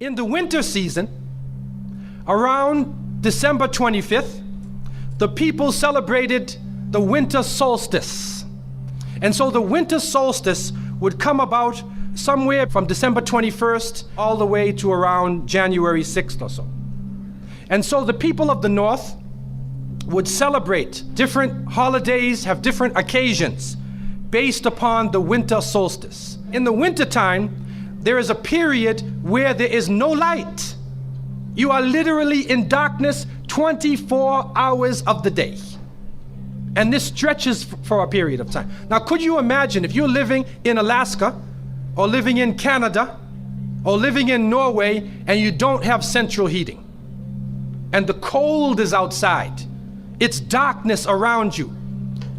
In the winter season, around December 25th, the people celebrated the winter solstice. And so the winter solstice would come about somewhere from December 21st all the way to around January 6th or so. And so the people of the North would celebrate different holidays, have different occasions based upon the winter solstice. In the wintertime, there is a period where there is no light. You are literally in darkness 24 hours of the day. And this stretches for a period of time. Now, could you imagine if you're living in Alaska or living in Canada or living in Norway and you don't have central heating and the cold is outside, it's darkness around you.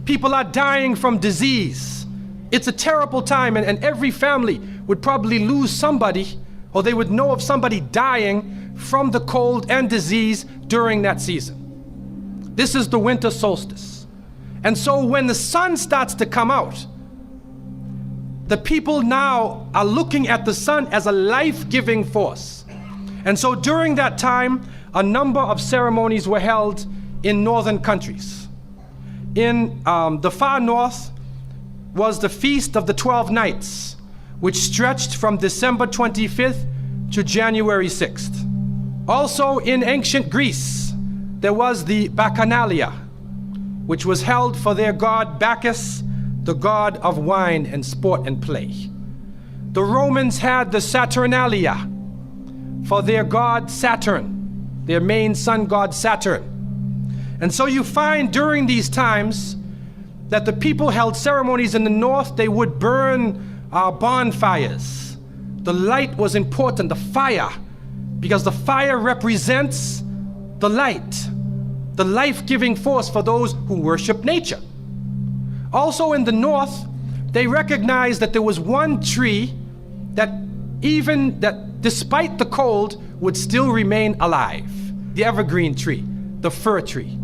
People are dying from disease. It's a terrible time, and every family would probably lose somebody, or they would know of somebody dying from the cold and disease during that season. This is the winter solstice. And so when the sun starts to come out, the people now are looking at the sun as a life-giving force. And so during that time, a number of ceremonies were held in northern countries. In the far north was the Feast of the 12 Nights, which stretched from December 25th to January 6th. Also in ancient Greece, there was the Bacchanalia, which was held for their god Bacchus, the god of wine and sport and play. The Romans had the Saturnalia for their god Saturn, their main sun god Saturn. And so you find during these times that the people held ceremonies in the north. They would burn bonfires. The light was important, the fire, because the fire represents the light, the life-giving force for those who worship nature. Also in the north, they recognized that there was one tree that despite the cold would still remain alive, the evergreen tree, the fir tree.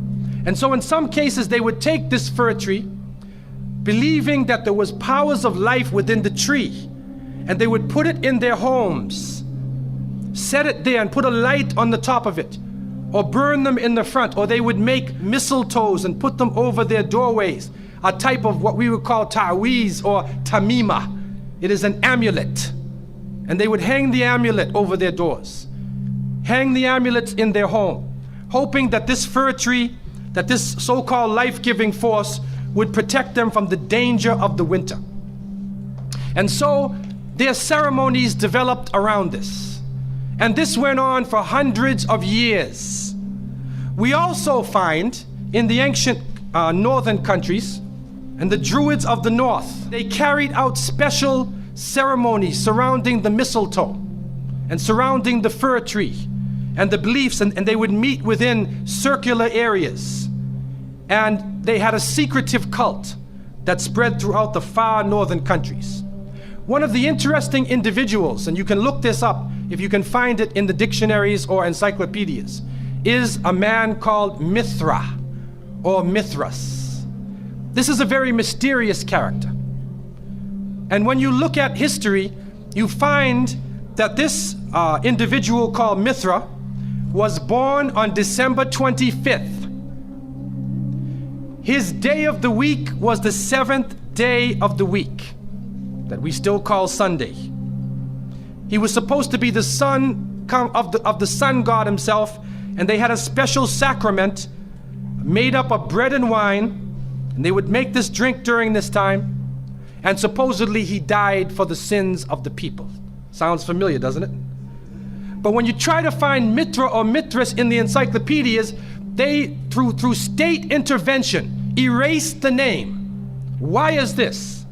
And so in some cases they would take this fir tree, believing that there was powers of life within the tree, and they would put it in their homes, set it there and put a light on the top of it, or burn them in the front, or they would make mistletoes and put them over their doorways, a type of what we would call ta'weez or tamima. It is an amulet. And they would hang the amulet over their doors, hang the amulets in their home, hoping that this fir tree, that this so-called life-giving force would protect them from the danger of the winter. And so their ceremonies developed around this. And this went on for hundreds of years. We also find in the ancient northern countries, and the Druids of the north, they carried out special ceremonies surrounding the mistletoe and surrounding the fir tree and the beliefs, and they would meet within circular areas. And they had a secretive cult that spread throughout the far northern countries. One of the interesting individuals, and you can look this up if you can find it in the dictionaries or encyclopedias, is a man called Mithra or Mithras. This is a very mysterious character. And when you look at history, you find that this individual called Mithra was born on December 25th. His day of the week was the 7th day of the week, that we still call Sunday. He was supposed to be the son of the sun god himself, and they had a special sacrament made up of bread and wine, and they would make this drink during this time, and supposedly he died for the sins of the people. Sounds familiar, doesn't it? But when you try to find Mithra or Mithras in the encyclopedias, they, through state intervention, erased the name. Why is this?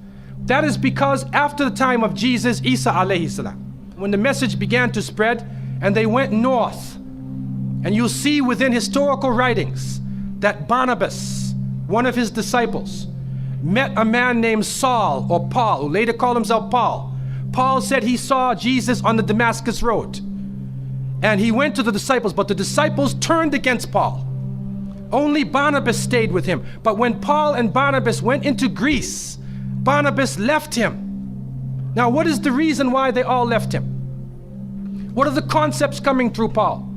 That is because after the time of Jesus, Isa alayhi salam, when the message began to spread and they went north, and you'll see within historical writings that Barnabas, one of his disciples, met a man named Saul or Paul, who later called himself Paul. Paul said he saw Jesus on the Damascus road, and he went to the disciples, but the disciples turned against Paul. Only Barnabas stayed with him. But when Paul and Barnabas went into Greece, Barnabas left him. Now, what is the reason why they all left him? What are the concepts coming through Paul?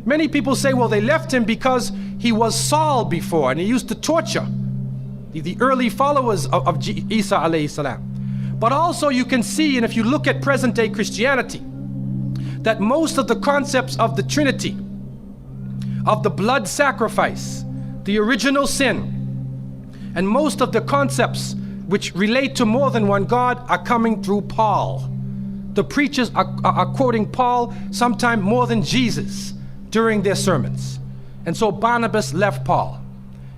Many people say, well, they left him because he was Saul before and he used to torture the early followers of Isa alayhi salam. But also you can see, and if you look at present day Christianity, that most of the concepts of the Trinity, of the blood sacrifice, the original sin, and most of the concepts which relate to more than one God are coming through Paul. The preachers are quoting Paul sometime more than Jesus during their sermons. And so Barnabas left Paul.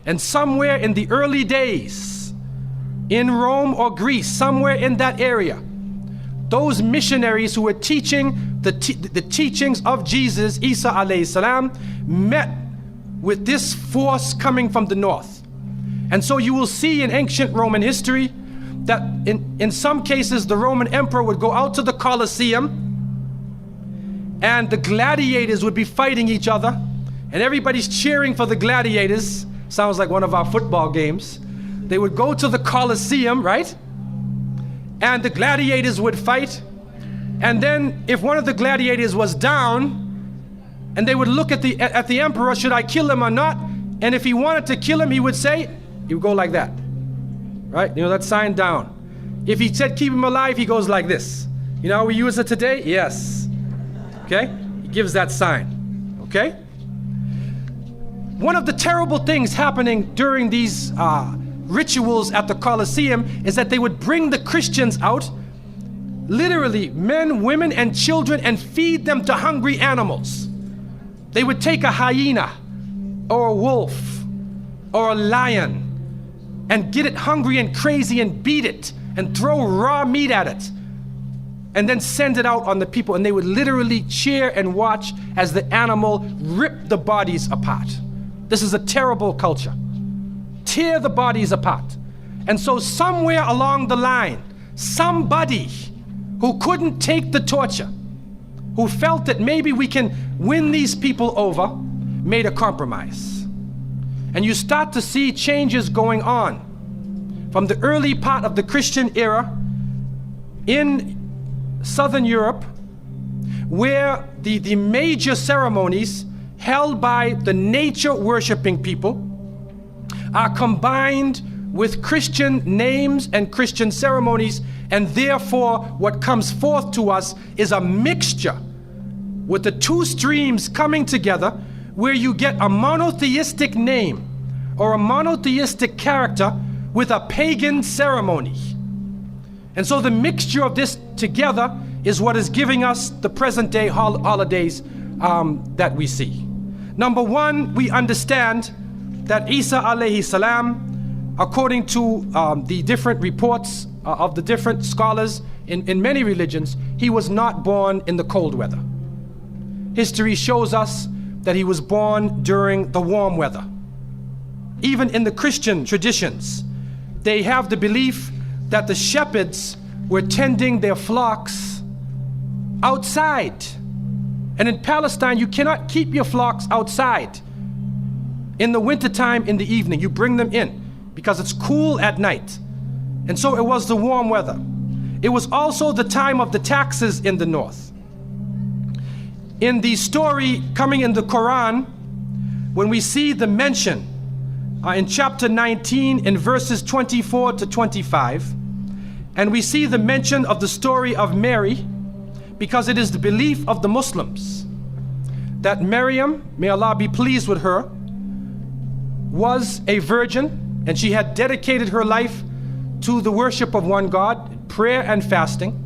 And somewhere in the early days, in Rome or Greece, somewhere in that area, those missionaries who were teaching the teachings of Jesus, Isa alayhi salam, met with this force coming from the north. And so you will see in ancient Roman history that in some cases the Roman emperor would go out to the Colosseum and the gladiators would be fighting each other and everybody's cheering for the gladiators. Sounds like one of our football games. They would go to the Colosseum, right? And the gladiators would fight. And then if one of the gladiators was down, and they would look at the emperor, should I kill him or not? And if he wanted to kill him, he would go like that, right? You know, that sign down. If he said keep him alive, he goes like this. You know how we use it today? Yes. Okay? He gives that sign. Okay? One of the terrible things happening during these rituals at the Colosseum is that they would bring the Christians out, literally men, women, and children, and feed them to hungry animals. They would take a hyena or a wolf or a lion and get it hungry and crazy and beat it and throw raw meat at it and then send it out on the people, and they would literally cheer and watch as the animal ripped the bodies apart. This is a terrible culture. Tear the bodies apart. And so somewhere along the line, somebody who couldn't take the torture, who felt that maybe we can win these people over, made a compromise. And you start to see changes going on from the early part of the Christian era in Southern Europe, where the major ceremonies held by the nature worshiping people are combined with Christian names and Christian ceremonies, and therefore what comes forth to us is a mixture with the two streams coming together, where you get a monotheistic name or a monotheistic character with a pagan ceremony. And so the mixture of this together is what is giving us the present day holidays that we see. Number one, we understand that Isa alayhi salam, according to the different reports of the different scholars in many religions, he was not born in the cold weather. History shows us that he was born during the warm weather. Even in the Christian traditions, they have the belief that the shepherds were tending their flocks outside. And in Palestine, you cannot keep your flocks outside. In the wintertime, in the evening, you bring them in because it's cool at night. And so it was the warm weather. It was also the time of the taxes in the north. In the story coming in the Quran, when we see the mention in chapter 19 in verses 24 to 25, and we see the mention of the story of Mary, because it is the belief of the Muslims that Maryam, may Allah be pleased with her, was a virgin, and she had dedicated her life to the worship of one God, prayer and fasting,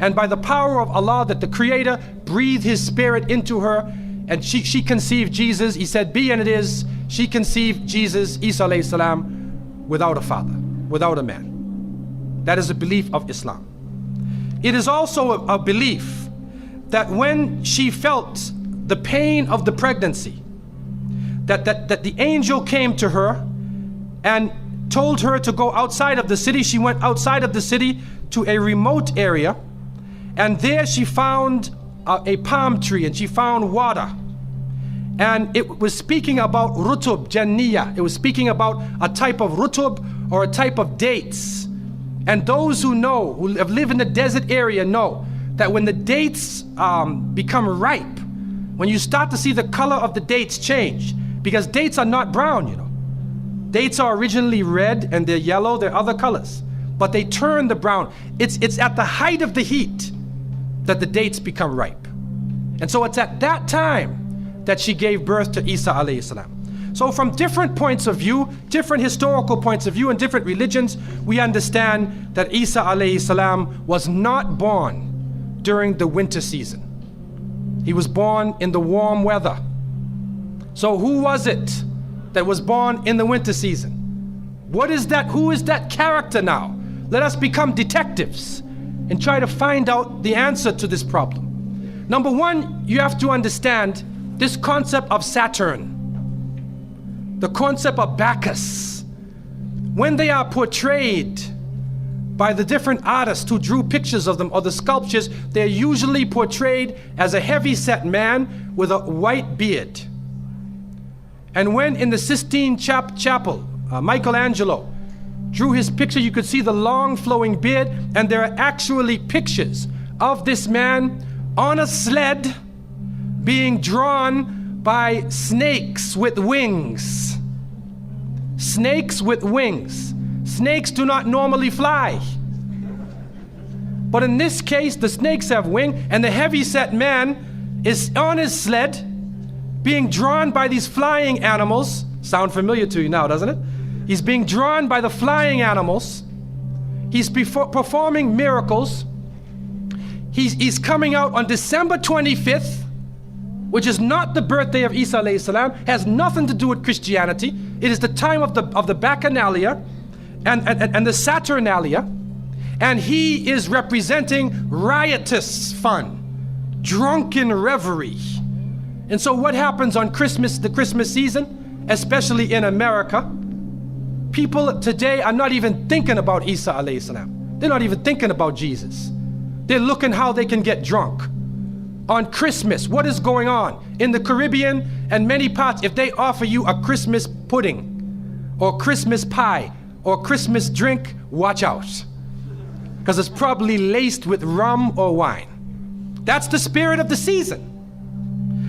and by the power of Allah, that the Creator breathed His Spirit into her, and she conceived Jesus. He said, be, and it is. She conceived Jesus, Isa alayhi salam, without a father, without a man. That is a belief of Islam. It is also a belief that when she felt the pain of the pregnancy, that the angel came to her and told her to go outside of the city. She went outside of the city to a remote area, and there she found a palm tree, and she found water. And it was speaking about rutub, janniya. It was speaking about a type of rutub, or a type of dates. And those who know, who have lived in the desert area, know that when the dates become ripe, when you start to see the color of the dates change, because dates are not brown, you know. Dates are originally red and they're yellow, they're other colors, but they turn the brown. It's at the height of the heat that the dates become ripe. And so it's at that time that she gave birth to Isa alayhi salam. So from different points of view, different historical points of view and different religions, we understand that Isa alayhi salam was not born during the winter season. He was born in the warm weather. So who was it that was born in the winter season? What is that? Who is that character now? Let us become detectives and try to find out the answer to this problem. Number one, you have to understand this concept of Saturn, the concept of Bacchus. When they are portrayed by the different artists who drew pictures of them or the sculptures, they're usually portrayed as a heavy-set man with a white beard. And when in the Sistine Chapel, Michelangelo drew his picture, you could see the long flowing beard, and there are actually pictures of this man on a sled being drawn by snakes with wings. Snakes with wings. Snakes do not normally fly. But in this case, the snakes have wings, and the heavy-set man is on his sled being drawn by these flying animals. Sound familiar to you now, doesn't it? He's being drawn by the flying animals. He's performing miracles. He's coming out on December 25th, which is not the birthday of Isa alayhi salam, has nothing to do with Christianity. It is the time of the Bacchanalia and the Saturnalia, and he is representing riotous fun, drunken revelry. And so what happens on Christmas, the Christmas season, especially in America, people today are not even thinking about Isa alayhi salam. They're not even thinking about Jesus. They're looking how they can get drunk. On Christmas, what is going on? In the Caribbean and many parts, if they offer you a Christmas pudding or Christmas pie or Christmas drink, watch out. Because it's probably laced with rum or wine. That's the spirit of the season.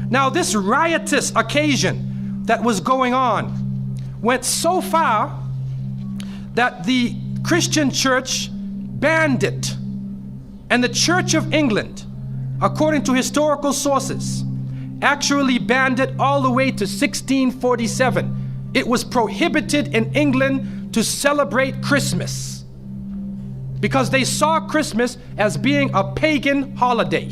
Now, this riotous occasion that was going on went so far that the Christian church banned it. And the Church of England, according to historical sources, actually banned it all the way to 1647. It was prohibited in England to celebrate Christmas because they saw Christmas as being a pagan holiday.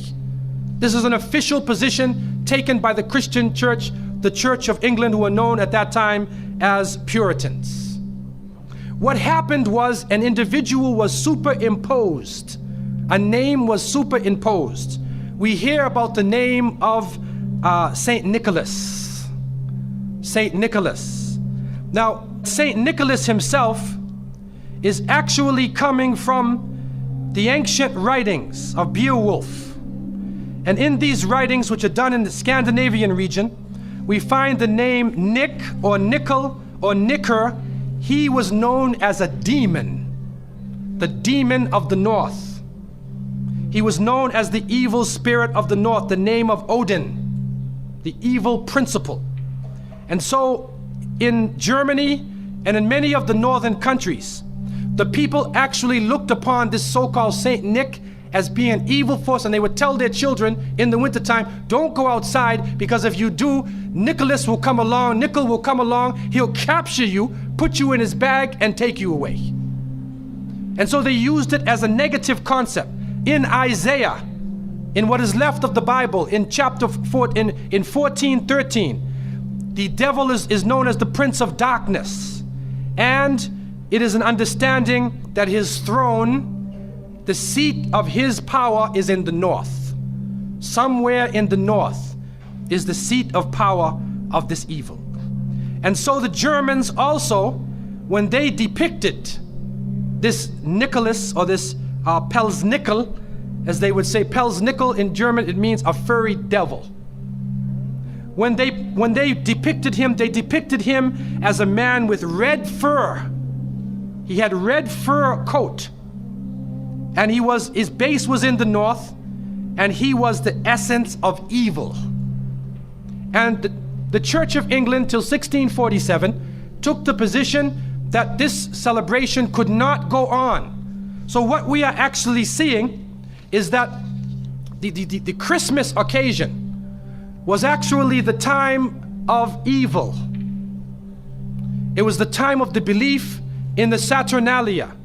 This is an official position taken by the Christian church, the Church of England, who were known at that time as Puritans. What happened was an individual was superimposed. A name was superimposed. We hear about the name of Saint Nicholas. Saint Nicholas. Now, Saint Nicholas himself is actually coming from the ancient writings of Beowulf. And in these writings, which are done in the Scandinavian region, we find the name Nick or Nickel or Nicker. He was known as a demon, the demon of the north. He was known as the evil spirit of the north, the name of Odin, the evil principle. And so in Germany and in many of the northern countries, the people actually looked upon this so-called Saint Nick as being an evil force, and they would tell their children in the wintertime, don't go outside, because if you do, Nicholas will come along, Nickel will come along, he'll capture you, put you in his bag, and take you away. And so they used it as a negative concept. In Isaiah, in what is left of the Bible, in chapter 4, in 14:13, the devil is known as the prince of darkness. And it is an understanding that his throne, the seat of his power, is in the north. Somewhere in the north is the seat of power of this evil. And so the Germans also, when they depicted this Nicholas, or this Pelznickel, as they would say, Pelznickel in German, it means a furry devil. When they depicted him, they depicted him as a man with red fur. He had red fur coat, and his base was in the north, and he was the essence of evil. And the Church of England till 1647 took the position that this celebration could not go on. So what we are actually seeing is that the Christmas occasion was actually the time of evil. It was the time of the belief in the Saturnalia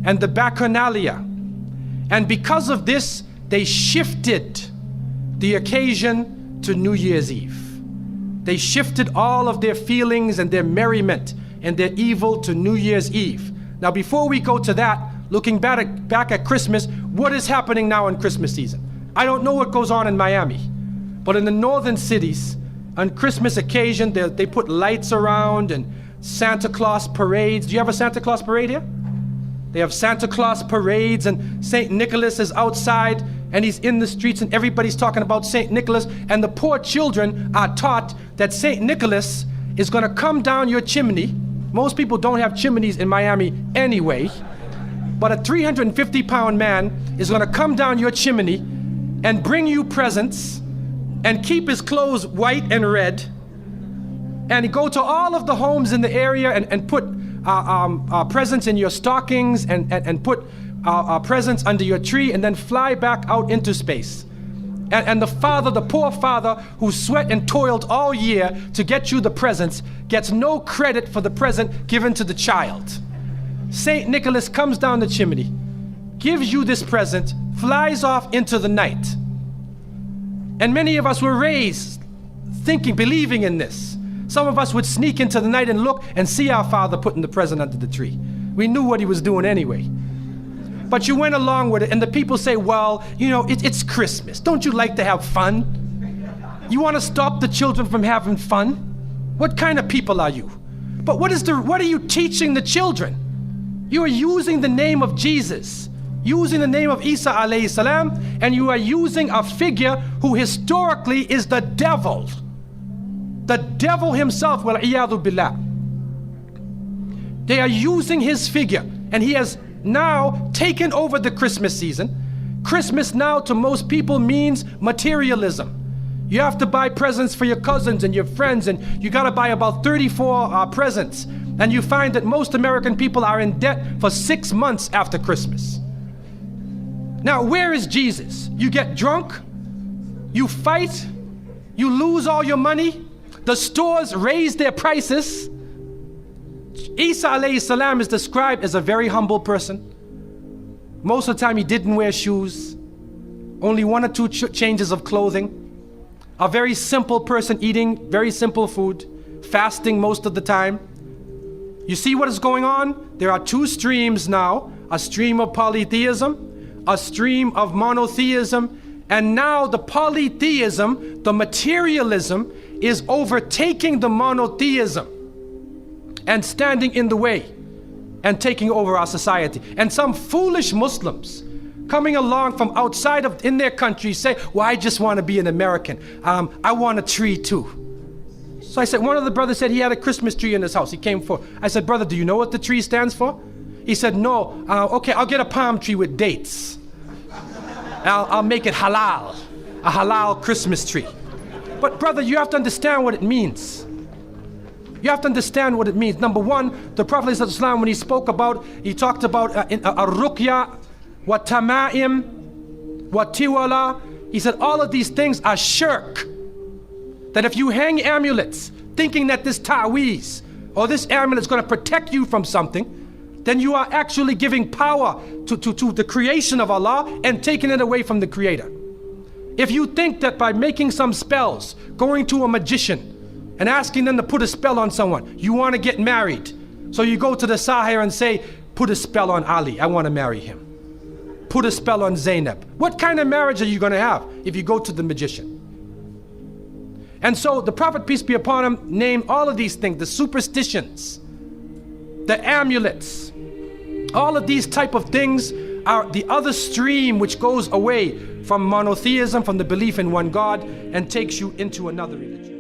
and the Bacchanalia. And because of this, they shifted the occasion to New Year's Eve. They shifted all of their feelings and their merriment and their evil to New Year's Eve. Now, before we go to that, looking back at Christmas, what is happening now in Christmas season? I don't know what goes on in Miami, but in the northern cities, on Christmas occasion, they put lights around and Santa Claus parades. Do you have a Santa Claus parade here? They have Santa Claus parades, and St. Nicholas is outside and he's in the streets and everybody's talking about St. Nicholas, and the poor children are taught that St. Nicholas is going to come down your chimney. Most people don't have chimneys in Miami anyway, but a 350-pound man is going to come down your chimney and bring you presents and keep his clothes white and red, and go to all of the homes in the area and put presents in your stockings and put presents under your tree, and then fly back out into space. And the father, the poor father who sweat and toiled all year to get you the presents, gets no credit for the present given to the child. St. Nicholas comes down the chimney, gives you this present, flies off into the night. And many of us were raised thinking, believing in this. Some of us would sneak into the night and look and see our father putting the present under the tree. We knew what he was doing anyway. But you went along with it, and the people say, well, you know, it's Christmas. Don't you like to have fun? You want to stop the children from having fun? What kind of people are you? But what are you teaching the children? You are using the name of Jesus, using the name of Isa alayhi salam, and you are using a figure who historically is the devil. The devil himself, wal-iyadhu billah. They are using his figure, and he has now taken over the Christmas season. Christmas now to most people means materialism. You have to buy presents for your cousins and your friends, and you gotta buy about 34 presents. And you find that most American people are in debt for 6 months after Christmas. Now, where is Jesus? You get drunk, you fight, you lose all your money, the stores raise their prices. Isa alayhi salam is described as a very humble person. Most of the time he didn't wear shoes, only 1 or 2 changes of clothing. A very simple person, eating very simple food, fasting most of the time. You see what is going on? There are 2 streams now, a stream of polytheism, a stream of monotheism, and now the polytheism, the materialism, is overtaking the monotheism and standing in the way and taking over our society. And some foolish Muslims coming along from outside of in their country say, well, I just want to be an American. I want a tree too. So I said, one of the brothers said he had a Christmas tree in his house. He came for. I said, brother, do you know what the tree stands for? He said, no. Okay, I'll get a palm tree with dates. I'll make it halal, a halal Christmas tree. But brother, you have to understand what it means. You have to understand what it means. Number one, the Prophet ﷺ, when he spoke about, he talked about ar-ruqya, wa tama'im, wa tiwala. He said all of these things are shirk. That if you hang amulets thinking that this ta'weez or this amulet is going to protect you from something, then you are actually giving power to the creation of Allah and taking it away from the Creator. If you think that by making some spells, going to a magician and asking them to put a spell on someone, you want to get married, so you go to the Sahir and say, put a spell on Ali, I want to marry him. Put a spell on Zainab. What kind of marriage are you going to have if you go to the magician? And so the Prophet, peace be upon him, named all of these things, the superstitions, the amulets, all of these type of things are the other stream which goes away from monotheism, from the belief in one God, and takes you into another religion.